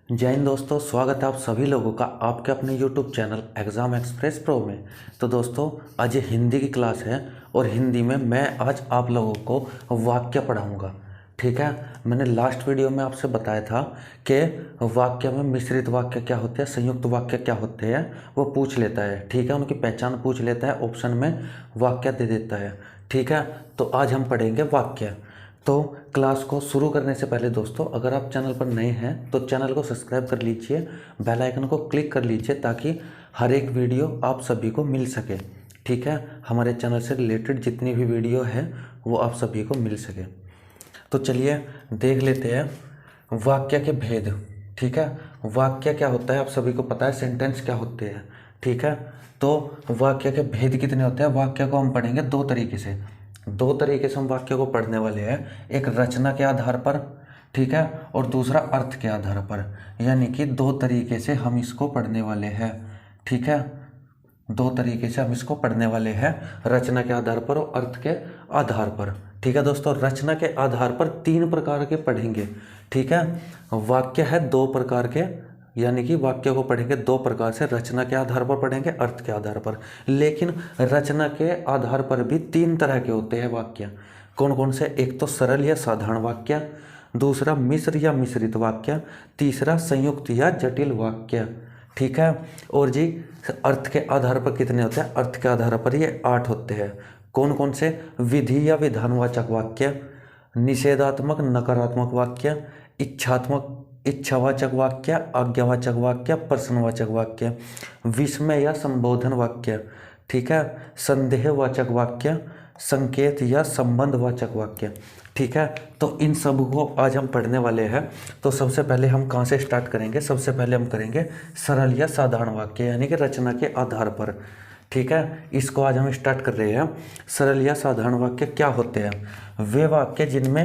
जय हिंद दोस्तों, स्वागत है आप सभी लोगों का आपके अपने YouTube channel exam express pro में। तो दोस्तों, आज ये हिंदी की क्लास है और हिंदी में मैं आज आप लोगों को वाक्य पढ़ाऊंगा। ठीक है, मैंने लास्ट वीडियो में आपसे बताया था कि वाक्य में मिश्रित वाक्य क्या होते हैं, संयुक्त वाक्य क्या होते हैं, वो पूछ लेता है। ठीक है, उनकी पहचान पूछ लेता है, ऑप्शन में वाक्य दे देता है। ठीक है, तो आज हम पढ़ेंगे वाक्य। तो क्लास को शुरू करने से पहले दोस्तों, अगर आप चैनल पर नए हैं तो चैनल को सब्सक्राइब कर लीजिए, बेल आइकन को क्लिक कर लीजिए ताकि हर एक वीडियो आप सभी को मिल सके। ठीक है, हमारे चैनल से रिलेटेड जितनी भी वीडियो है वो आप सभी को मिल सके। तो चलिए देख लेते हैं वाक्य के भेद। ठीक है, वाक्य क्या होता है आप सभी को पता है, सेंटेंस क्या होते हैं। ठीक है, तो वाक्य के भेद कितने होते हैं, वाक्य को हम पढ़ेंगे दो तरीके से हम वाक्य को पढ़ने वाले हैं। एक रचना के आधार पर, ठीक है, और दूसरा अर्थ के आधार पर। यानी कि दो तरीके से हम इसको पढ़ने वाले हैं। ठीक है, दो तरीके से हम इसको पढ़ने वाले हैं, रचना के आधार पर और अर्थ के आधार पर। ठीक है दोस्तों, रचना के आधार पर तीन प्रकार के पढ़ेंगे। ठीक है, वाक्य है दो प्रकार के, यानी कि वाक्य को पढ़ेंगे दो प्रकार से, रचना के आधार पर पढ़ेंगे, अर्थ के आधार पर। लेकिन रचना के आधार पर भी तीन तरह के होते हैं वाक्य। कौन कौन से? एक तो सरल या साधारण वाक्य, दूसरा मिश्र या मिश्रित वाक्य, तीसरा संयुक्त या जटिल वाक्य। ठीक है, और जी अर्थ के आधार पर कितने होते हैं? अर्थ के आधार पर ये 8 होते हैं। कौन कौन से? विधि या विधानवाचक वाक्य, निषेधात्मक नकारात्मक वाक्य, इच्छावाचक वाक्य, आज्ञावाचक वाक्य, प्रश्नवाचक वाक्य, विस्मय या संबोधन वाक्य। ठीक है, संदेहवाचक वाक्य, संकेत या संबंधवाचक वाक्य। ठीक है, तो इन सब को आज हम पढ़ने वाले हैं। तो सबसे पहले हम कहाँ से स्टार्ट करेंगे? सबसे पहले हम करेंगे सरल या साधारण वाक्य, यानी कि रचना के आधार पर। ठीक है, इसको आज हम स्टार्ट कर रहे हैं। सरल या साधारण वाक्य क्या होते हैं? वे वाक्य जिनमें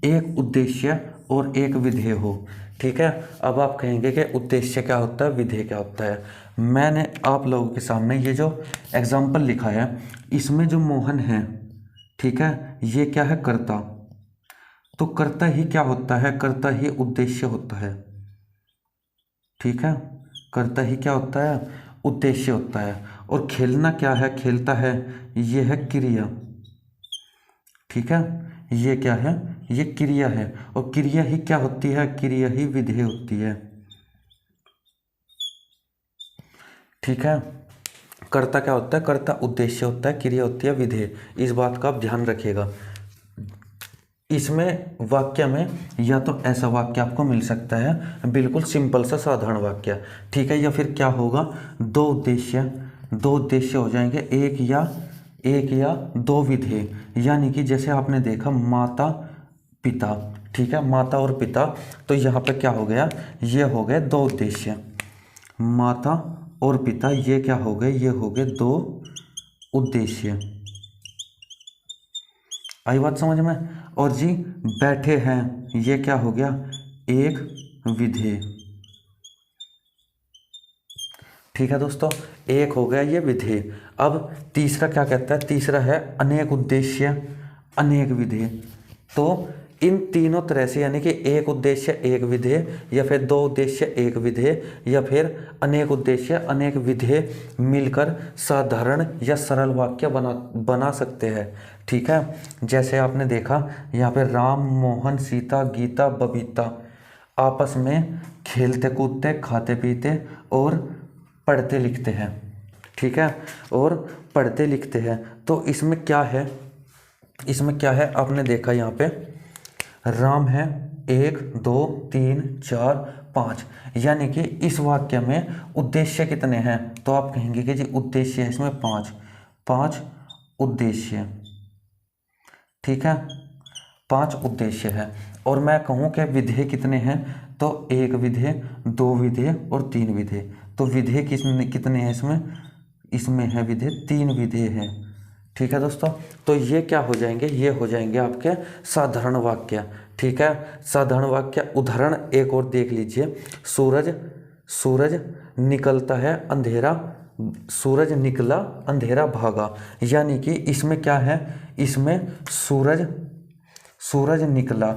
एक उद्देश्य और एक विधेय हो। ठीक है, अब आप कहेंगे कि उद्देश्य क्या होता है, विधेय क्या होता है। मैंने आप लोगों के सामने ये जो एग्जाम्पल लिखा है, इसमें जो मोहन है, ठीक है, ये क्या है? कर्ता। तो कर्ता ही क्या होता है? कर्ता ही उद्देश्य होता है। ठीक है, कर्ता ही क्या होता है? उद्देश्य होता है। और खेलना क्या है? खेलता है, ये है क्रिया। ठीक है, ये क्या है? ये क्रिया है। और क्रिया ही क्या होती है? क्रिया ही विधेय होती है। ठीक है, कर्ता क्या होता है? कर्ता उद्देश्य होता है, क्रिया होती है विधेय। इस बात का आप ध्यान रखिएगा। इसमें वाक्य में या तो ऐसा वाक्य आपको मिल सकता है, बिल्कुल सिंपल सा साधारण वाक्य। ठीक है, या फिर क्या होगा? दो उद्देश्य हो जाएंगे, एक या दो विधेय। यानी कि जैसे आपने देखा माता पिता, ठीक है, माता और पिता, तो यहाँ पे क्या हो गया? ये हो गए दो उद्देश्य। माता और पिता ये क्या हो गए? ये हो गए दो उद्देश्य। आई बात समझ में? और जी बैठे हैं, ये क्या हो गया? एक विधेय। ठीक है दोस्तों, एक हो गया ये विधेय। अब तीसरा क्या कहता है? तीसरा है अनेक उद्देश्य अनेक विधेय। तो इन तीनों तरह से, यानी कि एक उद्देश्य एक विधेय, या फिर दो उद्देश्य एक विधेय, या फिर अनेक उद्देश्य अनेक विधेय मिलकर साधारण या सरल वाक्य बना सकते हैं। ठीक है, जैसे आपने देखा यहाँ पे राम, मोहन, सीता, गीता, बबीता आपस में खेलते कूदते, खाते पीते और पढ़ते लिखते हैं। ठीक है, और पढ़ते लिखते हैं। तो इसमें क्या है? इसमें क्या है? आपने देखा यहाँ पे राम है 1 2 3 4 5, यानी कि इस वाक्य में उद्देश्य कितने हैं? तो आप कहेंगे कि जी उद्देश्य है इसमें 5 उद्देश्य। ठीक है, 5 उद्देश्य है। और मैं कहूँ कि विधेय कितने हैं? तो एक विधेय, दो विधेय और 3 विधेय। तो विधेय कितने हैं इसमें? इसमें है विधेय 3 विधेय हैं। ठीक है दोस्तों, तो ये क्या हो जाएंगे? ये हो जाएंगे आपके साधारण वाक्य। ठीक है, साधारण वाक्य। उदाहरण एक और देख लीजिए। सूरज निकलता है, अंधेरा, सूरज निकला, अंधेरा भागा। यानी कि इसमें क्या है? इसमें सूरज निकला,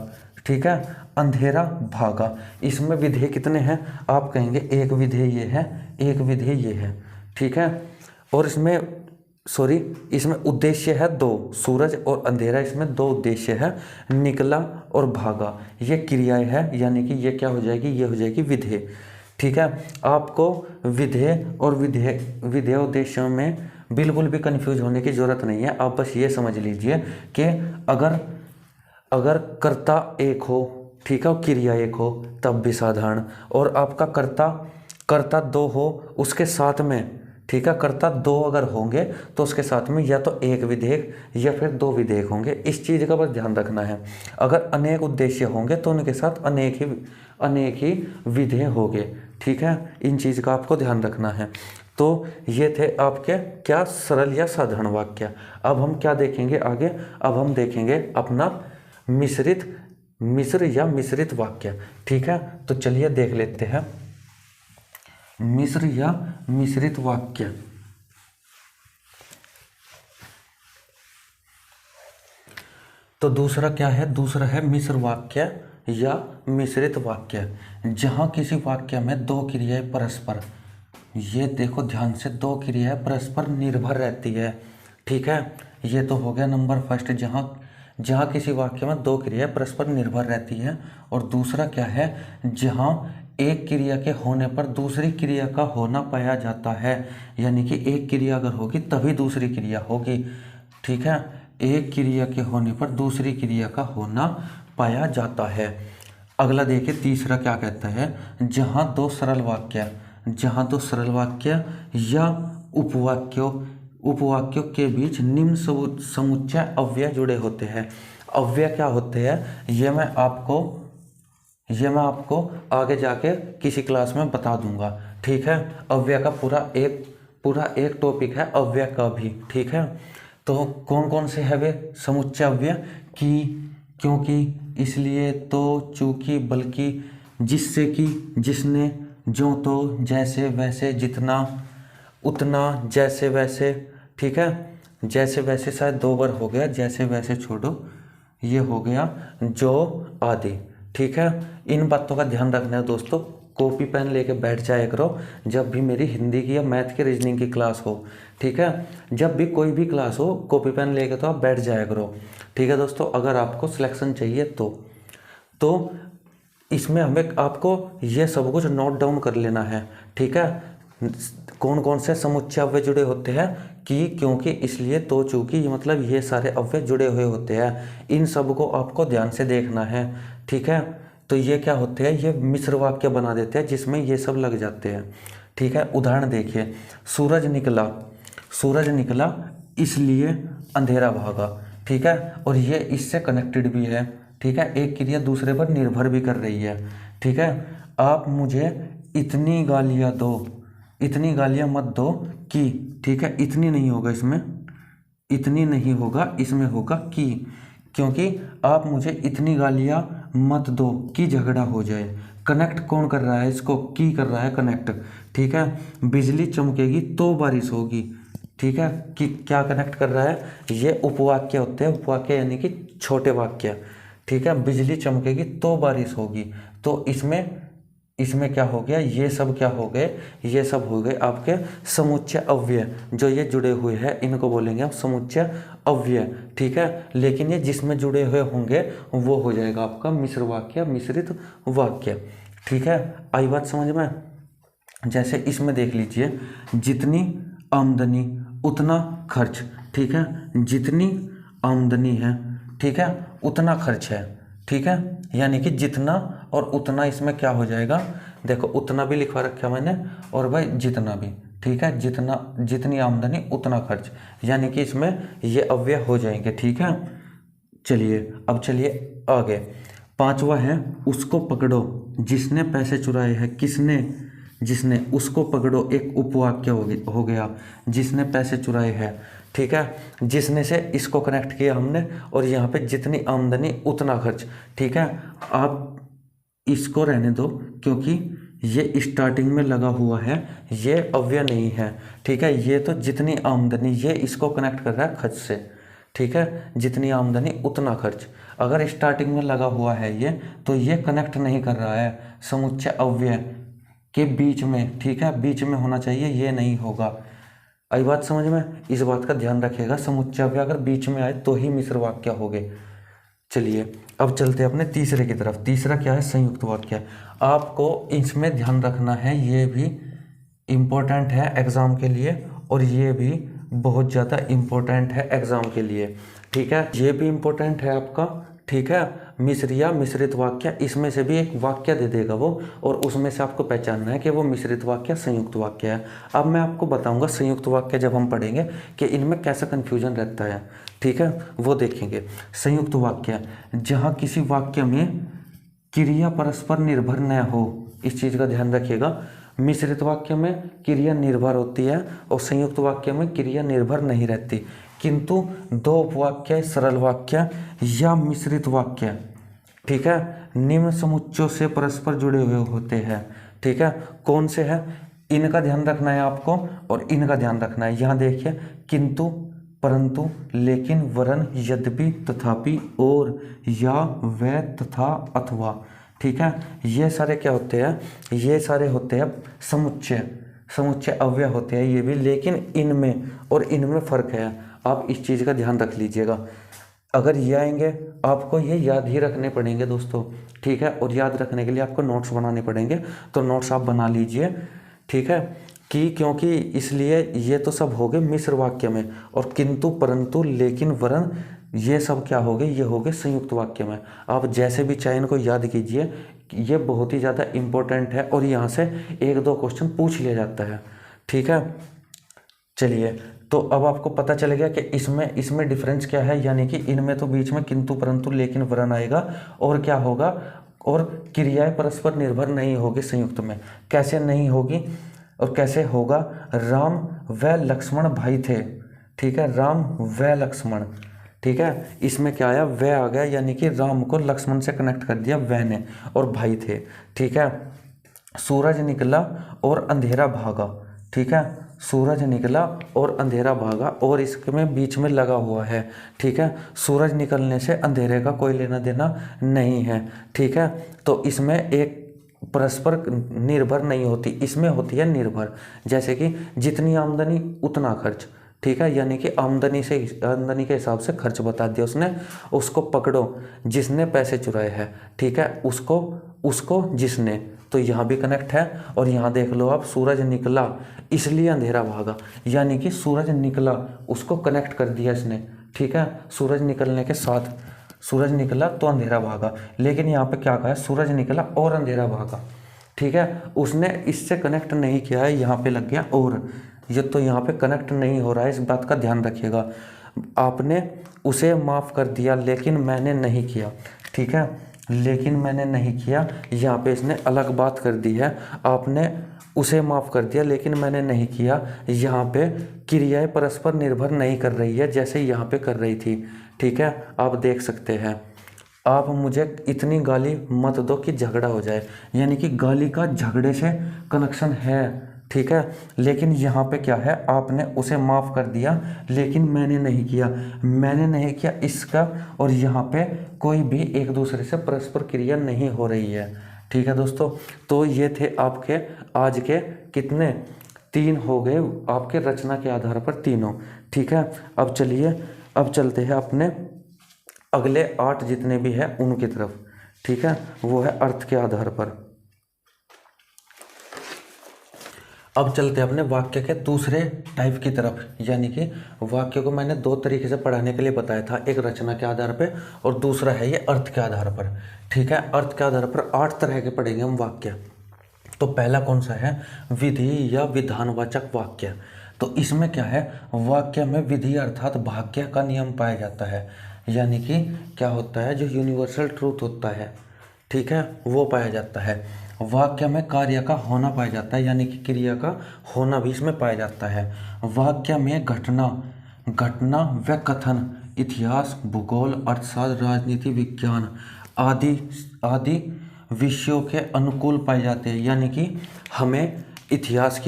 ठीक है, अंधेरा भागा। इसमें विधेय कितने हैं? आप कहेंगे एक विधेय ये है, एक विधेय ये है, ठीक है। और इसमें उद्देश्य है दो, सूरज और अंधेरा, इसमें दो उद्देश्य है, निकला और भागा। ये क्रियाएं है, यानी कि ये क्या हो जाएगी? ये हो जाएगी विधेय, ठीक है। आपको विधेय और विधेय उद्देश्यों में बिल्कुल भी कंफ्यूज होने की जरूरत नहीं है। आप बस ये समझ लीजिए कि अगर कर्ता एक हो, ठीक है, और क्रिया एक हो तब भी साधारण, और आपका कर्ता दो हो उसके साथ में, ठीक है, कर्ता दो अगर होंगे तो उसके साथ में या तो एक विधेयक या फिर दो विधेयक होंगे। इस चीज़ का बस ध्यान रखना है। अगर अनेक उद्देश्य होंगे तो उनके साथ अनेक ही विधेय होंगे, ठीक है। इन चीज़ का आपको ध्यान रखना है। तो ये थे आपके क्या सरल या साधारण वाक्य। अब हम क्या देखेंगे आगे? अब हम देखेंगे अपना मिश्र या मिश्रित वाक्य, ठीक है। तो चलिए देख लेते हैं मिश्र या मिश्रित वाक्य। तो दूसरा क्या है? दूसरा है मिश्र वाक्य या मिश्रित वाक्य, जहां किसी वाक्य में दो क्रियाएं परस्पर, ये देखो ध्यान से, दो क्रियाएं परस्पर निर्भर रहती है, ठीक है। ये तो हो गया नंबर फर्स्ट, जहां किसी वाक्य में दो क्रियाएं परस्पर निर्भर रहती है। और दूसरा क्या है? जहां एक क्रिया के होने पर दूसरी क्रिया का होना पाया जाता है, यानी कि एक क्रिया अगर होगी तभी दूसरी क्रिया होगी, ठीक है। एक क्रिया के होने पर दूसरी क्रिया का होना पाया जाता है। अगला देखिए तीसरा क्या कहता है? जहां दो सरल वाक्य या उपवाक्यों के बीच निम्न समुच्चय अव्यय जुड़े होते हैं। अव्यय क्या होते हैं ये मैं आपको आगे जाके किसी क्लास में बता दूंगा, ठीक है। अव्यय का पूरा एक टॉपिक है अव्यय का भी, ठीक है। तो कौन कौन से है वे समुच्चय अव्यय? कि, क्योंकि, इसलिए, तो, चूंकि, बल्कि, जिससे कि, जिसने, जो तो, जैसे वैसे, जितना, उतना, जैसे वैसे, ठीक है। जैसे वैसे शायद दो बार हो गया, जैसे वैसे छोड़ो, ये हो गया जो, आदि, ठीक है। इन बातों का ध्यान रखना है दोस्तों। कॉपी पेन लेके बैठ जाया करो जब भी मेरी हिंदी की या मैथ की रीजनिंग की क्लास हो, ठीक है। जब भी कोई भी क्लास हो कॉपी पेन लेके तो आप बैठ जाया करो, ठीक है दोस्तों। अगर आपको सिलेक्शन चाहिए तो इसमें हमें आपको ये सब कुछ नोट डाउन कर लेना है, ठीक है। कौन कौन से समुच्चय अव्यय जुड़े होते हैं? कि, क्योंकि, इसलिए, तो, चूंकि, ये मतलब ये सारे अव्यय जुड़े हुए होते हैं। इन सब को आपको ध्यान से देखना है, ठीक है। तो ये क्या होते हैं? ये मिश्र वाक्य बना देते हैं जिसमें ये सब लग जाते हैं, ठीक है। उदाहरण देखिए, सूरज निकला इसलिए अंधेरा भागा, ठीक है। और ये इससे कनेक्टेड भी है, ठीक है। एक क्रिया दूसरे पर निर्भर भी कर रही है, ठीक है। आप मुझे इतनी गालियां मत दो कि, ठीक है। इतनी नहीं होगा इसमें होगा कि, क्योंकि आप मुझे इतनी गालियां मत दो कि झगड़ा हो जाए। कनेक्ट कौन कर रहा है इसको? की कर रहा है कनेक्ट, ठीक है। बिजली चमकेगी तो बारिश होगी, ठीक है। कि क्या कनेक्ट कर रहा है? ये उपवाक्य होते हैं, उपवाक्य यानी कि छोटे वाक्य, ठीक है। बिजली चमकेगी तो बारिश होगी, तो इसमें क्या हो गया? ये सब क्या हो गए? ये सब हो गए आपके समुच्चय अव्यय। जो ये जुड़े हुए हैं इनको बोलेंगे हम समुच्चय अव्यय, ठीक है। लेकिन ये जिसमें जुड़े हुए होंगे वो हो जाएगा आपका मिश्र वाक्य, मिश्रित वाक्य, ठीक है। आई बात समझ में? जैसे इसमें देख लीजिए, जितनी आमदनी उतना खर्च, ठीक है। जितनी आमदनी है, ठीक है, उतना खर्च है, ठीक है। यानी कि जितना और उतना इसमें क्या हो जाएगा? देखो उतना भी लिखवा रखा मैंने और भाई जितना भी, ठीक है। जितनी आमदनी उतना खर्च, यानी कि इसमें ये अव्यय हो जाएंगे, ठीक है। चलिए आगे। पांचवा है, उसको पकड़ो जिसने पैसे चुराए हैं। जिसने, उसको पकड़ो एक उपवाक्य हो गया, जिसने पैसे चुराए हैं, ठीक है। जिसने से इसको कनेक्ट किया हमने, और यहाँ पे जितनी आमदनी उतना खर्च, ठीक है। आप इसको रहने दो क्योंकि ये स्टार्टिंग में लगा हुआ है, ये अव्यय नहीं है, ठीक है। ये तो जितनी आमदनी, ये इसको कनेक्ट कर रहा है खर्च से, ठीक है। जितनी आमदनी उतना खर्च। अगर स्टार्टिंग में लगा हुआ है ये, तो ये कनेक्ट नहीं कर रहा है समुच्चय अव्यय के बीच में, ठीक है, बीच में होना चाहिए, ये नहीं होगा। आई बात समझ में? इस बात का ध्यान रखिएगा, समुच्चय अव्यय अगर बीच में आए तो ही मिश्र वाक्य होंगे। चलिए अब चलते हैं अपने तीसरे की तरफ। तीसरा क्या है? संयुक्त वाक्य। आपको इसमें ध्यान रखना है, ये भी इम्पोर्टेंट है एग्ज़ाम के लिए और ये भी बहुत ज़्यादा इम्पोर्टेंट है एग्ज़ाम के लिए, ठीक है। ये भी इम्पोर्टेंट है आपका, ठीक है। मिश्र या मिश्रित वाक्य, इसमें से भी एक वाक्य दे देगा वो, और उसमें से आपको पहचानना है कि वो मिश्रित वाक्य संयुक्त वाक्य है। अब मैं आपको बताऊंगा संयुक्त वाक्य जब हम पढ़ेंगे कि इनमें कैसा कन्फ्यूजन रहता है, ठीक है, वो देखेंगे। संयुक्त वाक्य, जहाँ किसी वाक्य में क्रिया परस्पर निर्भर न हो, इस चीज़ का ध्यान रखिएगा। मिश्रित वाक्य में क्रिया निर्भर होती है और संयुक्त वाक्य में क्रिया निर्भर नहीं रहती। किंतु दो उपवाक्य, सरल वाक्य या मिश्रित वाक्य, ठीक है, निम्न समुच्चयों से परस्पर जुड़े हुए होते हैं, ठीक है। कौन से हैं? इनका ध्यान रखना है आपको और इनका ध्यान रखना है। यहाँ देखिए, किंतु, परंतु, लेकिन, वरन, यद्यपि, तथापि, और, या, व, तथा, अथवा, ठीक है। ये सारे क्या होते हैं? ये सारे होते हैं समुच्चय अव्यय होते हैं ये भी, लेकिन इनमें और इनमें फ़र्क है। आप इस चीज़ का ध्यान रख लीजिएगा। अगर ये आएंगे आपको ये याद ही रखने पड़ेंगे दोस्तों, ठीक है, और याद रखने के लिए आपको नोट्स बनाने पड़ेंगे, तो नोट्स आप बना लीजिए, ठीक है। क्योंकि इसलिए ये तो सब हो गए मिश्र वाक्य में, और किंतु, परंतु, लेकिन, वरन, ये सब क्या हो गए? ये हो गए संयुक्त वाक्य में। आप जैसे भी चाहे इनको याद कीजिए, ये बहुत ही ज़्यादा इम्पोर्टेंट है और यहाँ से एक दो क्वेश्चन पूछ लिया जाता है, ठीक है। चलिए, तो अब आपको पता चल गया कि इसमें डिफरेंस क्या है, यानी कि इनमें तो बीच में किंतु, परंतु, लेकिन, वरन आएगा, और क्या होगा, और क्रियाएं परस्पर निर्भर नहीं होगी संयुक्त में। कैसे नहीं होगी और कैसे होगा? राम व लक्ष्मण भाई थे, ठीक है, राम व लक्ष्मण, ठीक है। इसमें क्या आया? व आ गया, यानी कि राम को लक्ष्मण से कनेक्ट कर दिया व ने, और भाई थे, ठीक है। सूरज निकला और अंधेरा भागा, ठीक है, सूरज निकला और अंधेरा भागा, और इसमें बीच में लगा हुआ है, ठीक है। सूरज निकलने से अंधेरे का कोई लेना देना नहीं है, ठीक है। तो इसमें एक परस्पर निर्भर नहीं होती, इसमें होती है निर्भर। जैसे कि जितनी आमदनी उतना खर्च, ठीक है, यानी कि आमदनी के हिसाब से खर्च बता दिया उसने। उसको पकड़ो जिसने पैसे चुराए हैं, ठीक है, उसको जिसने, तो यहाँ भी कनेक्ट है। और यहाँ देख लो आप, सूरज निकला इसलिए अंधेरा भागा, यानी कि सूरज निकला, उसको कनेक्ट कर दिया इसने, ठीक है। सूरज निकलने के साथ सूरज निकला तो अंधेरा भागा, लेकिन यहाँ पे क्या कहा है? सूरज निकला और अंधेरा भागा, ठीक है। उसने इससे कनेक्ट नहीं किया है, यहाँ पे लग गया और, ये तो यहाँ पे कनेक्ट नहीं हो रहा है, इस बात का ध्यान रखिएगा। आपने उसे माफ़ कर दिया लेकिन मैंने नहीं किया, ठीक है, लेकिन मैंने नहीं किया, यहाँ पे इसने अलग बात कर दी है। आपने उसे माफ़ कर दिया लेकिन मैंने नहीं किया, यहाँ पे क्रियाएं परस्पर निर्भर नहीं कर रही है जैसे यहाँ पे कर रही थी, ठीक है। आप देख सकते हैं, आप मुझे इतनी गाली मत दो कि झगड़ा हो जाए, यानी कि गाली का झगड़े से कनेक्शन है, ठीक है। लेकिन यहाँ पे क्या है? आपने उसे माफ़ कर दिया लेकिन मैंने नहीं किया इसका, और यहाँ पे कोई भी एक दूसरे से परस्पर क्रिया नहीं हो रही है, ठीक है दोस्तों। तो ये थे आपके आज के कितने? 3 हो गए आपके रचना के आधार पर तीनों, ठीक है। अब चलिए, अब चलते हैं अपने अगले 8 जितने भी हैं उनकी तरफ, ठीक है, वो है अर्थ के आधार पर। अब चलते हैं अपने वाक्य के दूसरे टाइप की तरफ, यानी कि वाक्य को मैंने 2 तरीके से पढ़ाने के लिए बताया था, एक रचना के आधार पे और दूसरा है ये अर्थ के आधार पर, ठीक है। अर्थ के आधार पर 8 तरह के पढ़ेंगे हम वाक्य। तो पहला कौन सा है? विधि या विधानवाचक वाक्य। तो इसमें क्या है? वाक्य में विधि अर्थात भाग्य का नियम पाया जाता है, यानी कि क्या होता है? जो यूनिवर्सल ट्रूथ होता है, ठीक है, वो पाया जाता है। वाक्य में कार्य का होना पाया जाता है, यानी कि क्रिया का होना भी इसमें पाया जाता है। वाक्य में घटना व कथन, इतिहास, भूगोल, अर्थशास्त्र, राजनीति, विज्ञान आदि विषयों के अनुकूल पाए जाते हैं, यानी कि हमें इतिहास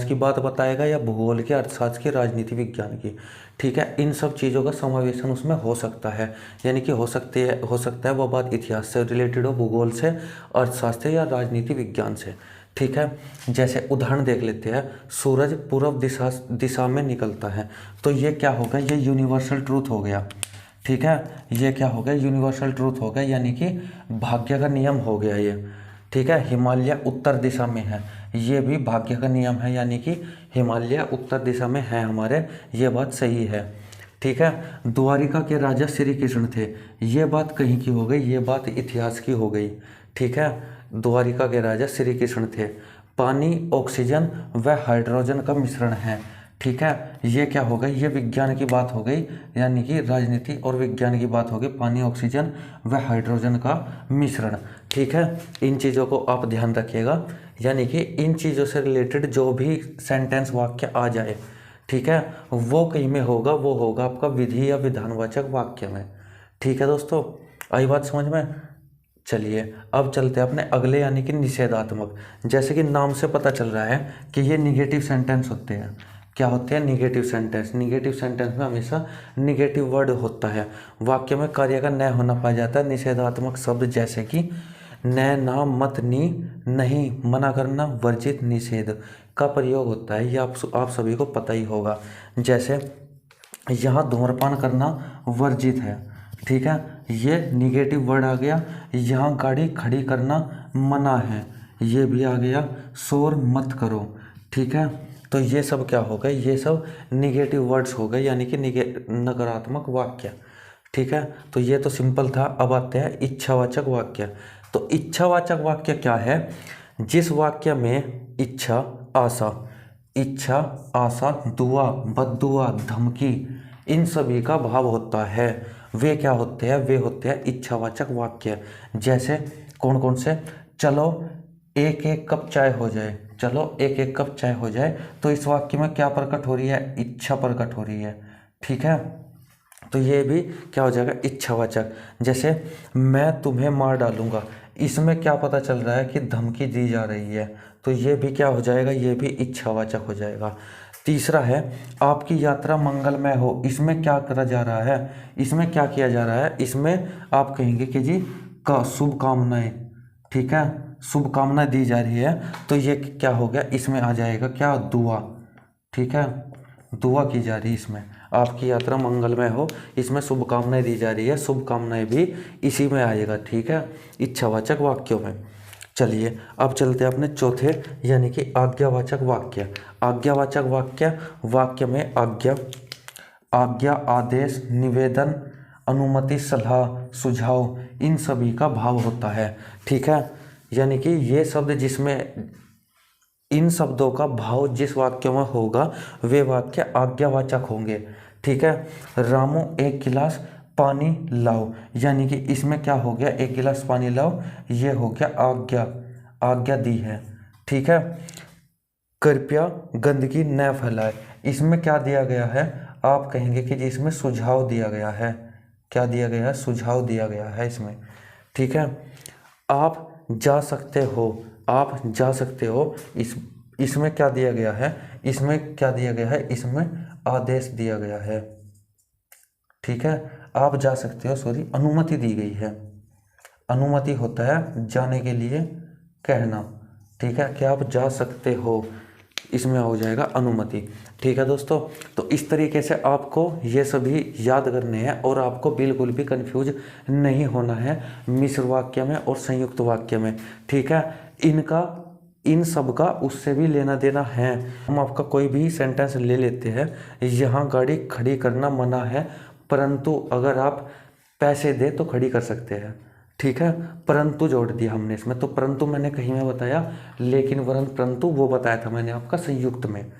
की बात बताएगा या भूगोल की, अर्थशास्त्र की, राजनीति विज्ञान की। ठीक है, इन सब चीज़ों का समावेशन उसमें हो सकता है। यानी कि हो सकता है वो बात इतिहास से रिलेटेड हो, भूगोल से, अर्थशास्त्र या राजनीति विज्ञान से। ठीक है, जैसे उदाहरण देख लेते हैं, सूरज पूर्व दिशा में निकलता है, तो ये क्या होगा, ये यूनिवर्सल ट्रूथ हो गया। ठीक है, ये क्या हो गया, यूनिवर्सल ट्रूथ हो गया, यानी कि भाग्य का नियम हो गया ये। ठीक है, हिमालय उत्तर दिशा में है, ये भी भाग्य का नियम है, यानी कि हिमालय उत्तर दिशा में है हमारे, ये बात सही है। ठीक है, द्वारिका के राजा श्री कृष्ण थे, ये बात कहीं की हो गई, ये बात इतिहास की हो गई। ठीक है, द्वारिका के राजा श्री कृष्ण थे। पानी ऑक्सीजन व हाइड्रोजन का मिश्रण है। ठीक है, ये क्या हो गई, ये विज्ञान की बात हो गई, यानी कि राजनीति और विज्ञान की बात हो गई, पानी ऑक्सीजन व हाइड्रोजन का मिश्रण। ठीक है, इन चीज़ों को आप ध्यान रखिएगा, यानी कि इन चीज़ों से रिलेटेड जो भी सेंटेंस वाक्य आ जाए, ठीक है, वो कहीं में होगा, वो होगा आपका विधि या विधानवाचक वाक्य में। ठीक है दोस्तों, आई बात समझ में। चलिए अब चलते हैं अपने अगले, यानी कि निषेधात्मक। जैसे कि नाम से पता चल रहा है कि ये निगेटिव सेंटेंस होते हैं। क्या होते हैं, निगेटिव सेंटेंस। निगेटिव सेंटेंस में हमेशा निगेटिव वर्ड होता है, वाक्य में कार्य का न होना पाया जाता है। निषेधात्मक शब्द जैसे कि न, ना, मत, नी, नहीं, मना करना, वर्जित, निषेध का प्रयोग होता है, ये आप सभी को पता ही होगा। जैसे यहाँ धूम्रपान करना वर्जित है। ठीक है, ये निगेटिव वर्ड आ गया। यहाँ गाड़ी खड़ी करना मना है, ये भी आ गया। शोर मत करो। ठीक है, तो ये सब क्या हो गए, ये सब निगेटिव वर्ड्स हो गए, यानी कि नकारात्मक वाक्य। ठीक है, तो ये तो सिंपल था। अब आते हैं इच्छावाचक वाक्य। तो इच्छावाचक वाक्य क्या है, जिस वाक्य में इच्छा, आशा, दुआ, बद्दुआ, धमकी, इन सभी का भाव होता है, वे क्या होते हैं, वे होते हैं इच्छावाचक वाक्य। जैसे कौन कौन से, चलो एक एक कप चाय हो जाए, चलो एक एक कप चाय हो जाए, तो इस वाक्य में क्या प्रकट हो रही है, इच्छा प्रकट हो रही है। ठीक है, तो ये भी क्या हो जाएगा, इच्छावाचक। जैसे मैं तुम्हें मार डालूंगा, इसमें क्या पता चल रहा है कि धमकी दी जा रही है, तो ये भी क्या हो जाएगा, ये भी इच्छावाचक हो जाएगा। तीसरा है आपकी यात्रा मंगलमय हो, इसमें क्या करा जा रहा है, इसमें क्या किया जा रहा है, इसमें आप कहेंगे कि जी का शुभकामनाएं। ठीक है, शुभकामनाएं दी जा रही है, तो ये क्या हो गया, इसमें आ जाएगा क्या, दुआ। ठीक है, दुआ की जा रही है इसमें, आपकी यात्रा मंगलमय हो, इसमें शुभकामनाएं दी जा रही है, शुभकामनाएं भी इसी में आएगा। ठीक है, इच्छावाचक वाक्यों में। चलिए अब चलते हैं अपने चौथे, यानी कि आज्ञावाचक वाक्य। आज्ञावाचक वाक्य में आज्ञा, आदेश, निवेदन, अनुमति, सलाह, सुझाव, इन सभी का भाव होता है। ठीक है, यानी कि ये शब्द जिसमें इन शब्दों का भाव जिस वाक्य में होगा, वे वाक्य आज्ञावाचक होंगे। ठीक है, रामू एक गिलास पानी लाओ, यानी कि इसमें क्या हो गया, एक गिलास पानी लाओ, ये हो गया आज्ञा दी है। ठीक है, कृपया गंदगी न फैलाए, इसमें क्या दिया गया है, आप कहेंगे कि जी इसमें सुझाव दिया गया है। क्या दिया गया है, सुझाव दिया गया है इसमें। ठीक है, आप जा सकते हो, इसमें क्या दिया गया है, इसमें क्या दिया गया है, इसमें आदेश दिया गया है। ठीक है, आप जा सकते हो, सॉरी, अनुमति दी गई है। अनुमति होता है जाने के लिए कहना। ठीक है, कि आप जा सकते हो, इसमें हो जाएगा अनुमति। ठीक है दोस्तों, तो इस तरीके से आपको ये सभी याद करने हैं और आपको बिल्कुल भी कंफ्यूज नहीं होना है मिश्र वाक्य में और संयुक्त वाक्य में। ठीक है, इन सब का उससे भी लेना देना है। हम आपका कोई भी सेंटेंस ले लेते हैं, यहाँ गाड़ी खड़ी करना मना है, परंतु अगर आप पैसे दे तो खड़ी कर सकते हैं। ठीक है, परंतु जोड़ दिया हमने इसमें, तो परंतु मैंने कहीं में बताया, लेकिन वरन परंतु वो बताया था मैंने आपका संयुक्त में।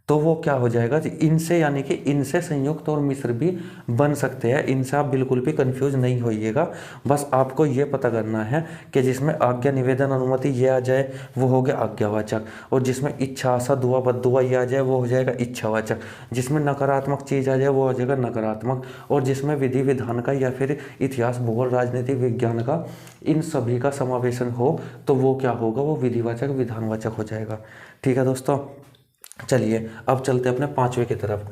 तो वो क्या हो जाएगा इनसे, यानी कि इनसे संयुक्त और मिश्र भी बन सकते हैं। इनसे आप बिल्कुल भी कंफ्यूज नहीं होइएगा। बस आपको ये पता करना है कि जिसमें आज्ञा, निवेदन, अनुमति ये आ जाए वो हो गया आज्ञावाचक, और जिसमें इच्छा, आशा, दुआ, बद्दुआ ये आ जाए वो हो जाएगा इच्छावाचक। जिसमें नकारात्मक चीज़ आ जाए वो हो जाएगा नकारात्मक, और जिसमें विधि विधान का या फिर इतिहास, भूगोल, राजनीति, विज्ञान का इन सभी का समावेशन हो तो वो क्या होगा, वो विधिवाचक, विधानवाचक हो जाएगा। ठीक है दोस्तों, चलिए अब चलते हैं अपने पांचवे की तरफ।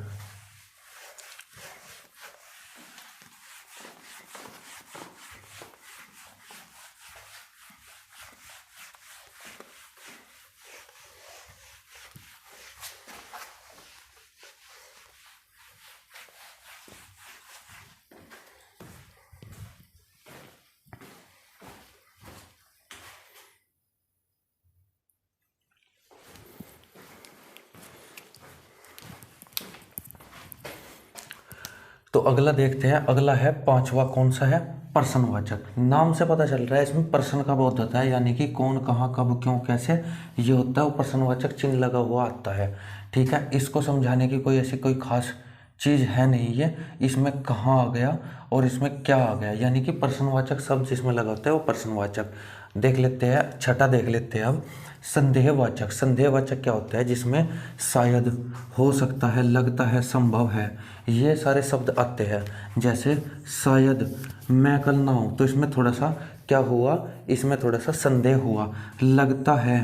तो अगला देखते हैं, अगला है पांचवा, कौन सा है, प्रश्नवाचक। नाम से पता चल रहा है इसमें प्रश्न का बहुत होता है, यानी कि कौन, कहाँ, कब, क्यों, कैसे ये होता है, वो प्रश्नवाचक चिन्ह लगा हुआ आता है। ठीक है, इसको समझाने की कोई ऐसी कोई खास चीज़ है नहीं है, इसमें कहाँ आ गया और इसमें क्या आ गया, यानी कि प्रश्नवाचक शब्द जिसमें लगा होता है वो प्रश्नवाचक। देख लेते हैं, छठा देख लेते हैं अब, संदेहवाचक। संदेहवाचक क्या होता है, जिसमें शायद, हो सकता है, लगता है, संभव है, ये सारे शब्द आते हैं। जैसे शायद मैं कल ना हूँ, तो इसमें थोड़ा सा क्या हुआ, इसमें थोड़ा सा संदेह हुआ। लगता है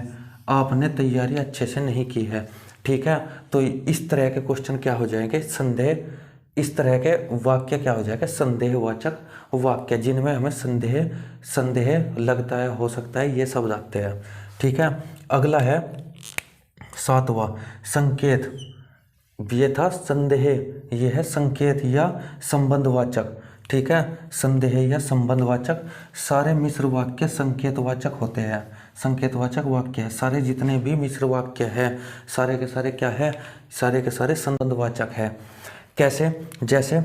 आपने तैयारी अच्छे से नहीं की है। ठीक है, तो इस तरह के क्वेश्चन क्या हो जाएंगे, संदेह, इस तरह के वाक्य क्या हो जाएगा, संदेहवाचक वाक्य, जिनमें हमें संदेह, संदेह लगता है, हो सकता है, ये शब्द आते हैं। ठीक है, अगला है सातवां, संकेत। ये था संदेह, ये है संकेत या संबंधवाचक। ठीक है, संदेह या संबंधवाचक। सारे मिश्र वाक्य संकेतवाचक होते हैं, संकेतवाचक वाक्य है। सारे जितने भी मिश्र वाक्य है सारे के सारे क्या है, सारे के सारे संबंधवाचक है। कैसे, जैसे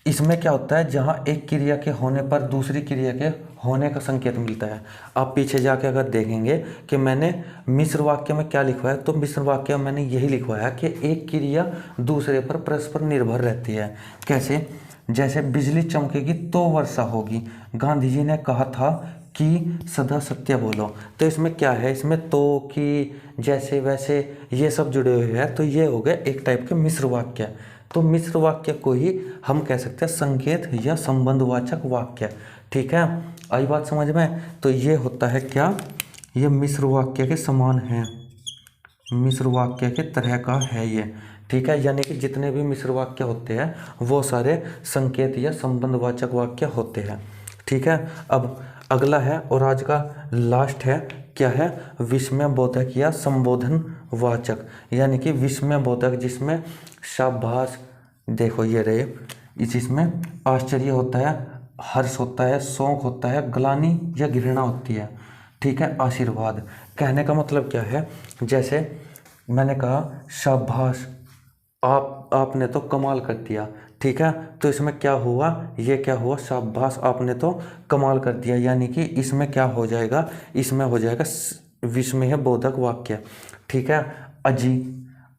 इसमें क्या होता है, जहाँ एक क्रिया के होने पर दूसरी क्रिया के होने का संकेत मिलता है। आप पीछे जाके अगर देखेंगे कि मैंने मिश्र वाक्य में क्या लिखवाया, तो मिश्र वाक्य में मैंने यही लिखवाया कि एक क्रिया दूसरे पर परस्पर निर्भर रहती है। कैसे, जैसे बिजली चमकेगी तो वर्षा होगी, गांधी जी ने कहा था कि सदा सत्य बोलो। तो इसमें क्या है, इसमें तो, कि, जैसे, वैसे ये सब जुड़े हुए हैं, तो ये हो गए एक टाइप के मिश्र वाक्य। तो मिश्र वाक्य को ही हम कह सकते हैं संकेत या संबंधवाचक वाक्य। ठीक है, आई बात समझ में। तो ये होता है क्या, ये मिश्र वाक्य के समान है, मिश्र वाक्य के तरह का है ये। ठीक है, यानी कि जितने भी मिश्र वाक्य होते हैं वो सारे संकेत या संबंधवाचक वाक्य होते हैं। ठीक है, अब अगला है और आज का लास्ट है, क्या है, विस्मयबोधक या संबोधन वाचक। यानी कि विस्मयबोधक, जिसमें शाबाश, देखो ये रहे, इसमें आश्चर्य होता है, हर्ष होता है, शौक होता है, ग्लानि या घृणा होती है। ठीक है, आशीर्वाद। कहने का मतलब क्या है, जैसे मैंने कहा शाबाश, आपने तो कमाल कर दिया। ठीक है, तो इसमें क्या हुआ, ये क्या हुआ, शाबाश आपने तो कमाल कर दिया, यानी कि इसमें क्या हो जाएगा, इसमें हो जाएगा विस्मय बोधक वाक्य। ठीक है, अजी,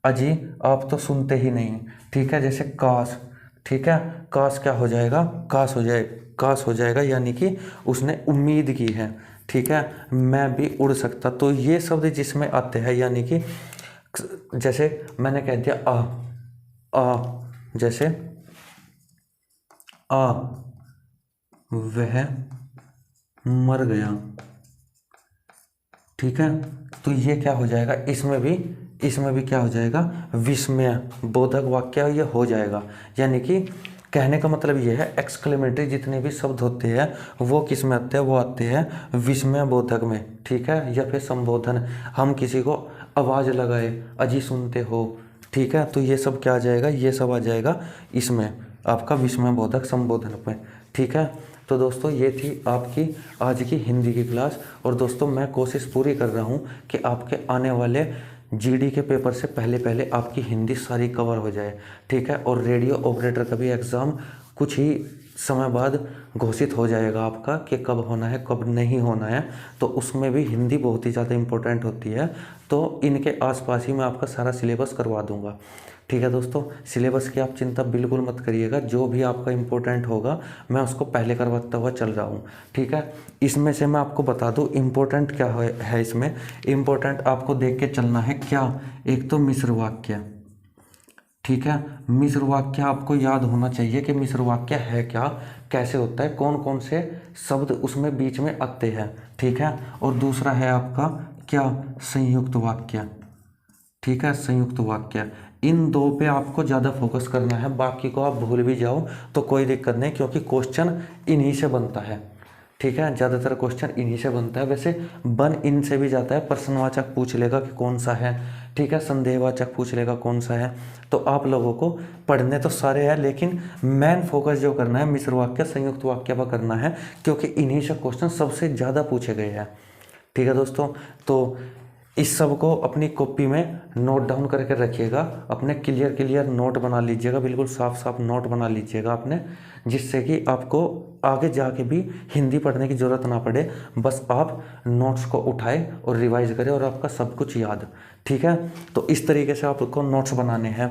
अजी आप तो सुनते ही नहीं। ठीक है, जैसे काश। ठीक है, काश क्या हो जाएगा, काश हो जाए, काश हो जाएगा, यानी कि उसने उम्मीद की है। ठीक है, मैं भी उड़ सकता। तो ये शब्द जिसमें आते हैं, यानी कि जैसे मैंने कह दिया आ, जैसे वह मर गया। ठीक है, तो ये क्या हो जाएगा, इसमें भी क्या हो जाएगा, विस्मय बोधक वाक्य ये हो जाएगा। यानी कि कहने का मतलब ये है, एक्सक्लेमेटरी जितने भी शब्द होते हैं वो किस में आते हैं, वो आते हैं विस्मय बोधक में। ठीक है, या फिर संबोधन, हम किसी को आवाज़ लगाए, अजी सुनते हो। ठीक है, तो ये सब क्या आ जाएगा, ये सब आ जाएगा इसमें आपका विस्मय बोधक संबोधन में। ठीक है, तो दोस्तों ये थी आपकी आज की हिंदी की क्लास। और दोस्तों मैं कोशिश पूरी कर रहा हूँ कि आपके आने वाले जीडी के पेपर से पहले पहले आपकी हिंदी सारी कवर हो जाए। ठीक है, और रेडियो ऑपरेटर का भी एग्ज़ाम कुछ ही समय बाद घोषित हो जाएगा आपका कि कब होना है कब नहीं होना है, तो उसमें भी हिंदी बहुत ही ज़्यादा इम्पोर्टेंट होती है। तो इनके आसपास ही मैं आपका सारा सिलेबस करवा दूंगा। ठीक है दोस्तों, सिलेबस की आप चिंता बिल्कुल मत करिएगा, जो भी आपका इम्पोर्टेंट होगा मैं उसको पहले करवाता हुआ चल रहा हूँ। ठीक है, इसमें से मैं आपको बता दूँ इम्पोर्टेंट क्या है इसमें। इम्पोर्टेंट आपको देख के चलना है क्या, एक तो मिश्र वाक्य। ठीक है, मिश्र वाक्य आपको याद होना चाहिए कि मिश्र वाक्य है क्या, कैसे होता है, कौन कौन से शब्द उसमें बीच में आते हैं। ठीक है, और दूसरा है आपका क्या, संयुक्त वाक्य। ठीक है, संयुक्त वाक्य। इन दो पे आपको ज़्यादा फोकस करना है, बाकी को आप भूल भी जाओ तो कोई दिक्कत नहीं, क्योंकि क्वेश्चन इन्हीं से बनता है। ठीक है, ज़्यादातर क्वेश्चन इन्हीं से बनता है। वैसे बन इनसे भी जाता है, प्रश्नवाचक पूछ लेगा कि कौन सा है। ठीक है, संदेहवाचक पूछ लेगा कौन सा है। तो आप लोगों को पढ़ने तो सारे हैं, लेकिन मेन फोकस जो करना है मिश्र वाक्य संयुक्त वाक्य पर करना है, क्योंकि इन्हीं से क्वेश्चन सबसे ज़्यादा पूछे गए हैं। ठीक है दोस्तों, तो इस सब को अपनी कॉपी में नोट डाउन करके रखिएगा, अपने क्लियर नोट बना लीजिएगा, बिल्कुल साफ साफ नोट बना लीजिएगा अपने, जिससे कि आपको आगे जाके भी हिंदी पढ़ने की ज़रूरत ना पड़े। बस आप नोट्स को उठाएं और रिवाइज करें और आपका सब कुछ याद। ठीक है, तो इस तरीके से आपको नोट्स बनाने हैं।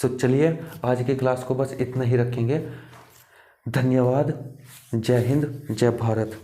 तो चलिए आज की क्लास को बस इतना ही रखेंगे। धन्यवाद। जय हिंद, जय भारत।